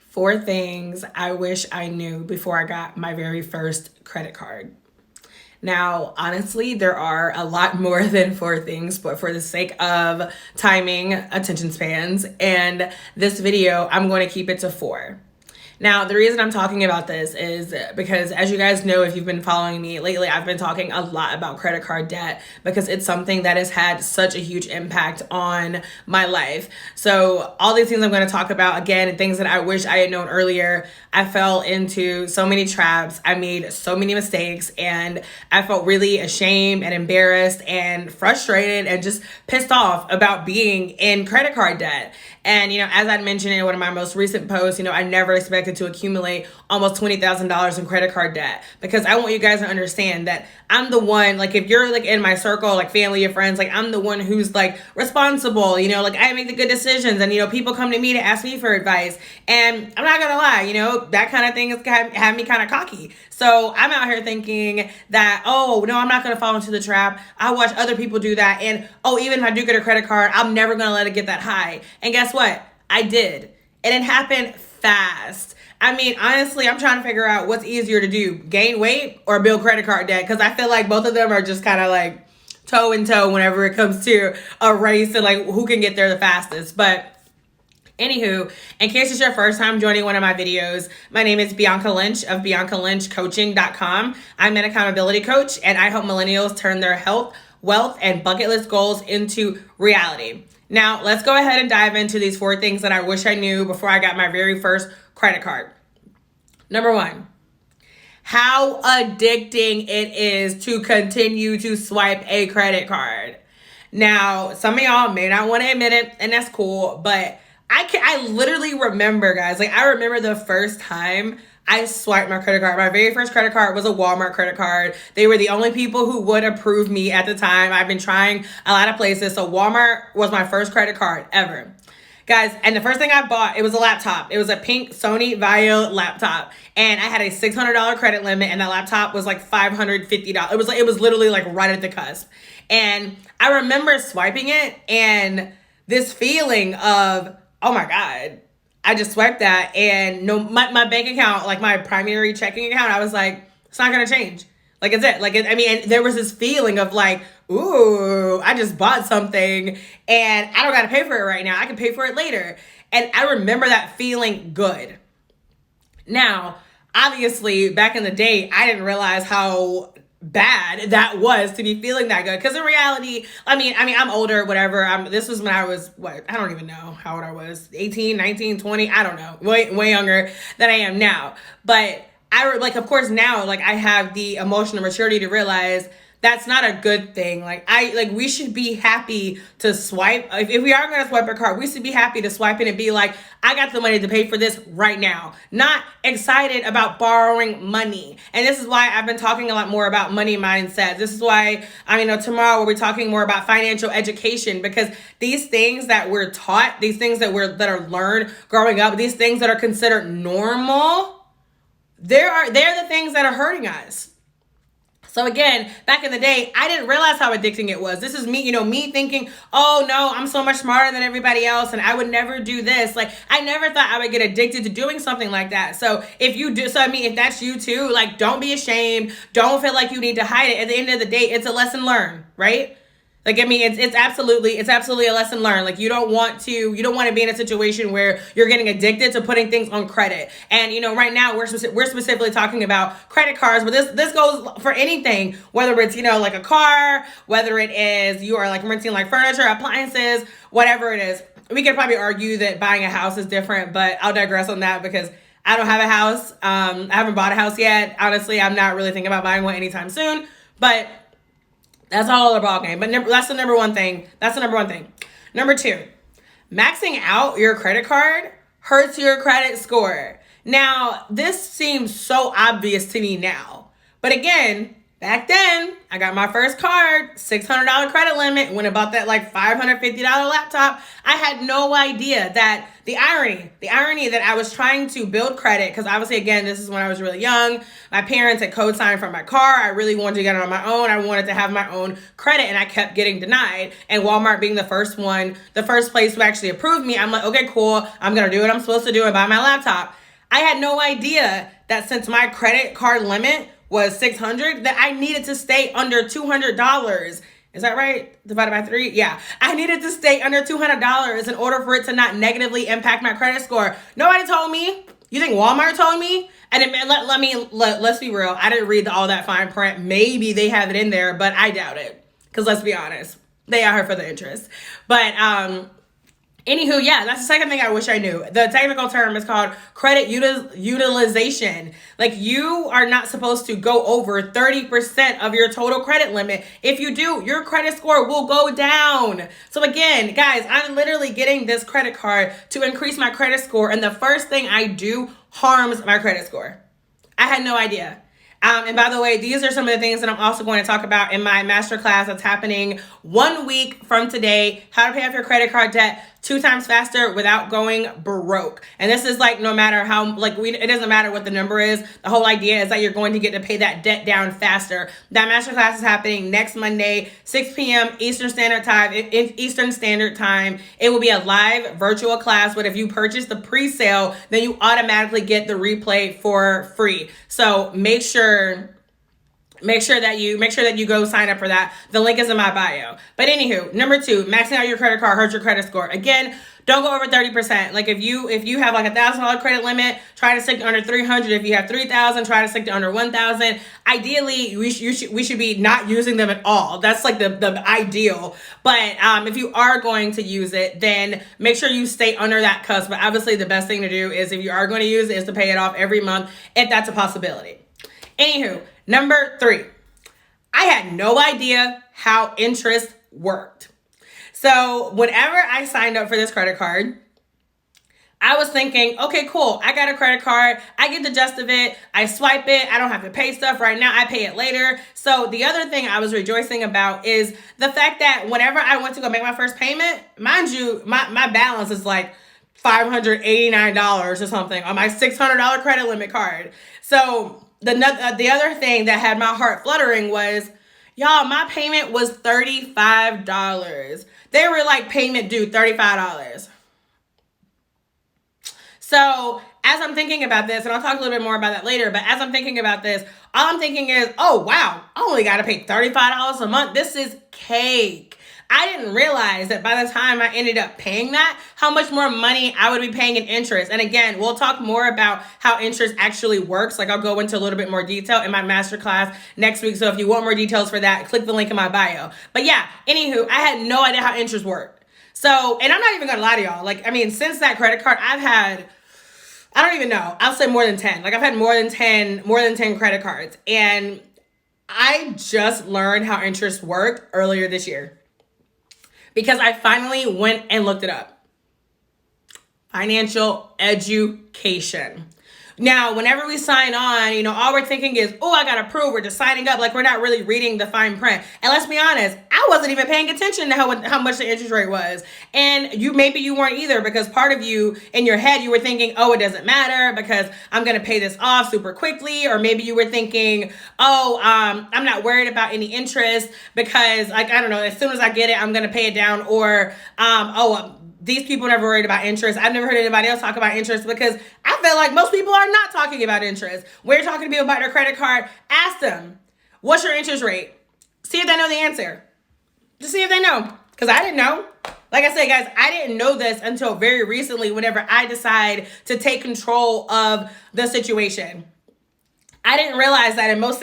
Four things I wish I knew before I got my very first credit card. Now, honestly, there are a lot more than four things, but for the sake of timing, attention spans, and this video, I'm going to keep it to four. Now, the reason I'm talking about this is because, as you guys know, if you've been following me lately, I've been talking a lot about credit card debt because it's something that has had such a huge impact on my life. So all these things I'm going to talk about, again, things that I wish I had known earlier. I fell into so many traps. I made so many mistakes, and I felt really ashamed and embarrassed and frustrated and just pissed off about being in credit card debt. And, as I mentioned in one of my most recent posts, I never expected to accumulate almost $20,000 in credit card debt, because I want you guys to understand that I'm the one, like, if you're like in my circle, like family or friends, like I'm the one who's like responsible, like I make the good decisions, and, people come to me to ask me for advice, and I'm not gonna lie, that kind of thing has had me kind of cocky. So I'm out here thinking that, oh, no, I'm not going to fall into the trap. I watch other people do that. And, oh, even if I do get a credit card, I'm never going to let it get that high. And guess what? I did. And it happened fast. I mean, honestly, I'm trying to figure out what's easier to do, gain weight or build credit card debt, because I feel like both of them are just kind of like toe in toe whenever it comes to a race and like who can get there the fastest. But anywho, in case it's your first time joining one of my videos, my name is Bianca Lynch of BiancaLynchCoaching.com. I'm an accountability coach, and I help millennials turn their health, wealth, and bucket list goals into reality. Now, let's go ahead and dive into these four things that I wish I knew before I got my very first credit card. Number one, how addicting it is to continue to swipe a credit card. Now, some of y'all may not want to admit it, and that's cool, but I literally remember, guys, like I remember the first time I swiped my credit card. My very first credit card was a Walmart credit card. They were the only people who would approve me at the time. I've been trying a lot of places. So Walmart was my first credit card ever. Guys, and the first thing I bought, it was a laptop. It was a pink Sony Vaio laptop. And I had a $600 credit limit, and that laptop was like $550. It was literally like right at the cusp. And I remember swiping it and this feeling of, oh my God, I just swiped that, and my bank account, like my primary checking account, I was like, it's not gonna change. Like, it's it. Like, and there was this feeling of like, ooh, I just bought something and I don't gotta pay for it right now. I can pay for it later. And I remember that feeling good. Now, obviously, back in the day, I didn't realize how bad that was to be feeling that good, because in reality, I mean I'm older, whatever. This was when I was I don't even know how old I was, 18, 19, 20, I don't know, way younger than I am now. But of course now, like, I have the emotional maturity to realize that's not a good thing. We should be happy to swipe. If we are going to swipe a card, we should be happy to swipe it and be like, I got the money to pay for this right now. Not excited about borrowing money. And this is why I've been talking a lot more about money mindset. This is why, tomorrow we'll be talking more about financial education, because these things that we're taught, these things that are learned growing up, these things that are considered normal, they're the things that are hurting us. So again, back in the day, I didn't realize how addicting it was. This is me, me thinking, oh no, I'm so much smarter than everybody else and I would never do this. Like, I never thought I would get addicted to doing something like that. So if that's you too, like, don't be ashamed. Don't feel like you need to hide it. At the end of the day, it's a lesson learned, right? Like, it's absolutely a lesson learned. Like, you don't want to be in a situation where you're getting addicted to putting things on credit. And, right now we're specifically talking about credit cards, but this goes for anything, whether it's, like a car, whether it is you are like renting like furniture, appliances, whatever it is. We could probably argue that buying a house is different, but I'll digress on that because I don't have a house. I haven't bought a house yet. Honestly, I'm not really thinking about buying one anytime soon, but that's a whole other ballgame. But that's the number one thing. Number two, maxing out your credit card hurts your credit score. Now, this seems so obvious to me now. But again, back then, I got my first card, $600 credit limit, went about that like $550 laptop. I had no idea that the irony that I was trying to build credit, because obviously, again, this is when I was really young. My parents had co-signed for my car. I really wanted to get it on my own. I wanted to have my own credit, and I kept getting denied. And Walmart being the first place to actually approve me, I'm like, okay, cool. I'm going to do what I'm supposed to do and buy my laptop. I had no idea that since my credit card limit was 600, that I needed to stay under $200. Is that right? Divided by 3? Yeah. I needed to stay under $200 in order for it to not negatively impact my credit score. Nobody told me. You think Walmart told me? And let's be real. I didn't read all that fine print. Maybe they have it in there, but I doubt it. Because let's be honest, they are here for the interest. But anywho, yeah, that's the second thing I wish I knew. The technical term is called credit utilization. Like, you are not supposed to go over 30% of your total credit limit. If you do, your credit score will go down. So again, guys, I'm literally getting this credit card to increase my credit score, and the first thing I do harms my credit score. I had no idea. And by the way, these are some of the things that I'm also going to talk about in my masterclass that's happening 1 week from today. How to pay off your credit card debt 2 times faster without going broke. And this is like, no matter how, it doesn't matter what the number is. The whole idea is that you're going to get to pay that debt down faster. That masterclass is happening next Monday, 6 p.m. Eastern Standard Time. It will be a live virtual class, but if you purchase the pre-sale, then you automatically get the replay for free. So make sure that you go sign up for that. The link is in my bio. But anywho, number 2, maxing out your credit card hurts your credit score. Again, don't go over 30%. Like, if you have like $1,000 credit limit, try to stick to under 300. If you have 3,000, try to stick to under 1,000. Ideally, we should be not using them at all. That's like the ideal. But if you are going to use it, then make sure you stay under that cusp. But obviously, the best thing to do is, if you are going to use it, is to pay it off every month if that's a possibility. Anywho, number 3, I had no idea how interest worked. So whenever I signed up for this credit card, I was thinking, okay, cool. I got a credit card. I get the gist of it. I swipe it. I don't have to pay stuff right now. I pay it later. So the other thing I was rejoicing about is the fact that whenever I went to go make my first payment, mind you, my balance is like $589 or something on my $600 credit limit card. So the other thing that had my heart fluttering was, y'all, my payment was $35. They were like, payment due $35. So as I'm thinking about this, and I'll talk a little bit more about that later, but as I'm thinking about this, all I'm thinking is, oh, wow, I only got to pay $35 a month. This is cake. I didn't realize that by the time I ended up paying that, how much more money I would be paying in interest. And again, we'll talk more about how interest actually works. Like, I'll go into a little bit more detail in my masterclass next week. So if you want more details for that, click the link in my bio. But yeah, anywho, I had no idea how interest worked. So, and I'm not even going to lie to y'all. Like, I mean, since that credit card, I've had, I don't even know, I'll say more than 10. Like, I've had more than 10 credit cards. And I just learned how interest worked earlier this year, because I finally went and looked it up. Financial education. Now, whenever we sign on, all we're thinking is, oh, I got to prove we're just signing up. Like, we're not really reading the fine print. And let's be honest, I wasn't even paying attention to how much the interest rate was. And maybe you weren't either, because part of you, in your head, you were thinking, oh, it doesn't matter because I'm going to pay this off super quickly. Or maybe you were thinking, oh, I'm not worried about any interest because, like, I don't know, as soon as I get it, I'm going to pay it down. Or, these people never worried about interest. I've never heard anybody else talk about interest, because I feel like most people are not talking about interest. We're talking to people about their credit card. Ask them, what's your interest rate? See if they know the answer. Just see if they know, because I didn't know. Like I said, guys, I didn't know this until very recently, whenever I decided to take control of the situation. I didn't realize that in most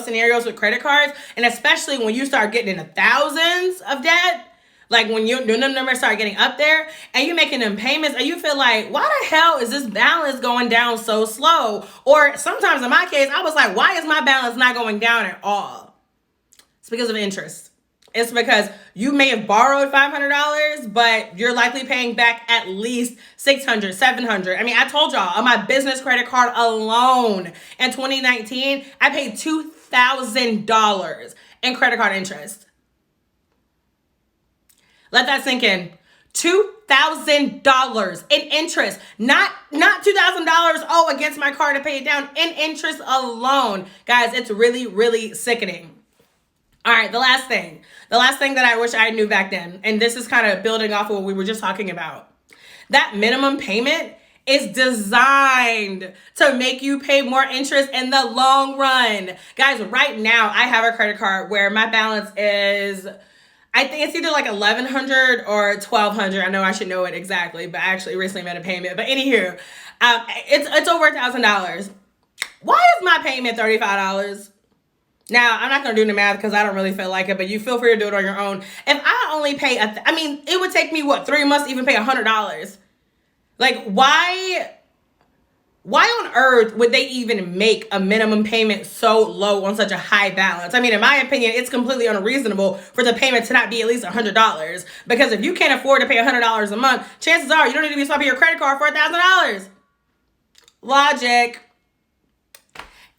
scenarios with credit cards, and especially when you start getting into thousands of debt, like when your numbers start getting up there and you're making them payments and you feel like, why the hell is this balance going down so slow? Or sometimes in my case, I was like, why is my balance not going down at all? It's because of interest. It's because you may have borrowed $500, but you're likely paying back at least $600, $700. I mean, I told y'all, on my business credit card alone in 2019, I paid $2,000 in credit card interest. Let that sink in. $2,000 in interest. Not $2,000, against my card to pay it down. In interest alone. Guys, it's really, really sickening. All right, the last thing that I wish I knew back then, and this is kind of building off of what we were just talking about. That minimum payment is designed to make you pay more interest in the long run. Guys, right now I have a credit card where my balance is, I think it's either like $1,100 or $1,200. I know I should know it exactly, but I actually recently made a payment. But anywho, it's over $1,000. Why is my payment $35? Now, I'm not going to do the math because I don't really feel like it, but you feel free to do it on your own. If I only pay, it would take me, 3 months to even pay $100. Like, why on earth would they even make a minimum payment so low on such a high balance? I mean, in my opinion, it's completely unreasonable for the payment to not be at least $100. Because if you can't afford to pay $100 a month, chances are you don't need to be swapping your credit card for $1,000. Logic.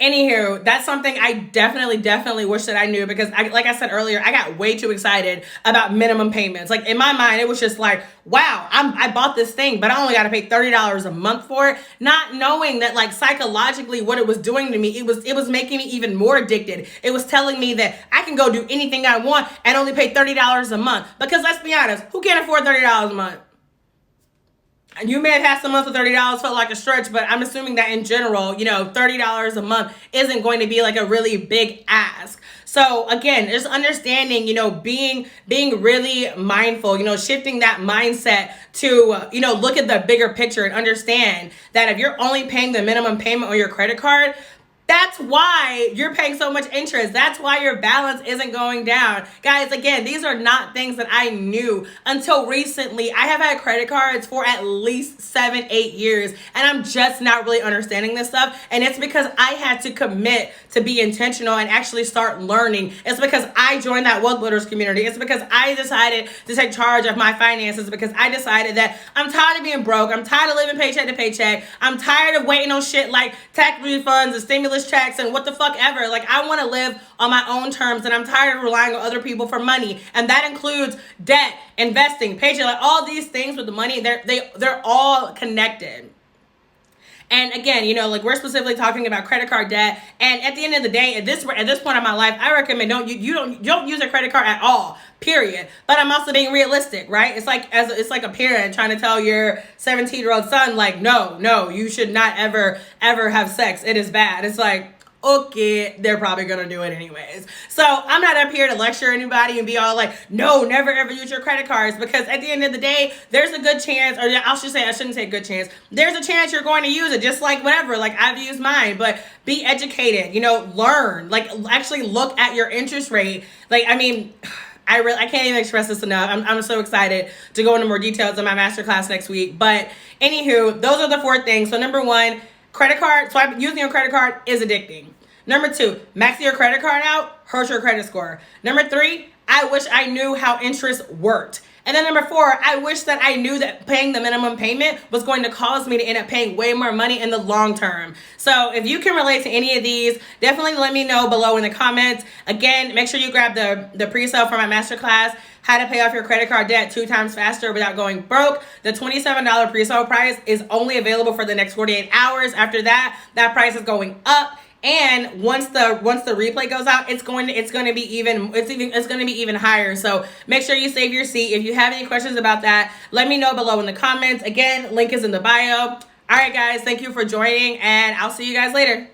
Anywho, that's something I definitely wish that I knew, because like I said earlier, I got way too excited about minimum payments. Like, in my mind, it was just like, wow, I bought this thing, but I only got to pay $30 a month for it, not knowing that, like, psychologically what it was doing to me, it was making me even more addicted. It was telling me that I can go do anything I want and only pay $30 a month. Because let's be honest, who can't afford $30 a month? You may have had some months with $30 felt like a stretch, but I'm assuming that in general, $30 a month isn't going to be like a really big ask. So again, just understanding, being really mindful, shifting that mindset to, look at the bigger picture and understand that if you're only paying the minimum payment on your credit card, that's why you're paying so much interest. That's why your balance isn't going down. Guys, again, these are not things that I knew until recently. I have had credit cards for at least 7-8 years, and I'm just not really understanding this stuff. And it's because I had to commit to be intentional and actually start learning. It's because I joined that Wealth Builders community. It's because I decided to take charge of my finances, because I decided that I'm tired of being broke. I'm tired of living paycheck to paycheck. I'm tired of waiting on shit like tax refunds and stimulus checks and what the fuck ever. Like, I want to live on my own terms, and I'm tired of relying on other people for money. And that includes debt, investing, paycheck, like all these things with the money. They're all connected. And again, we're specifically talking about credit card debt. And at the end of the day, at this point in my life, I recommend don't use a credit card at all. Period. But I'm also being realistic, right? It's like a parent trying to tell your 17-year-old son, like, no, you should not ever have sex. It is bad. It's like, okay, they're probably gonna do it anyways. So I'm not up here to lecture anybody and be all like, no, never ever use your credit cards, because at the end of the day, there's a good chance, or I shouldn't say good chance, there's a chance you're going to use it, just like whatever, like I've used mine. But be educated, learn, like actually look at your interest rate. Like, I mean, I can't even express this enough. I'm so excited to go into more details in my masterclass next week. But anywho, those are the 4 things. So number 1, using your credit card is addicting. Number 2, maxing your credit card out hurts your credit score. Number 3, I wish I knew how interest worked. And then number 4, I wish that I knew that paying the minimum payment was going to cause me to end up paying way more money in the long term. So if you can relate to any of these, definitely let me know below in the comments. Again, make sure you grab the pre-sale for my masterclass, How to Pay Off Your Credit Card Debt 2 times faster without going broke. The $27 pre-sale price is only available for the next 48 hours. After that price is going up. And once the replay goes out, it's going to be even higher. So make sure you save your seat. If you have any questions about that, let me know below in the comments. Again, link is in the bio. All right, guys, thank you for joining, and I'll see you guys later.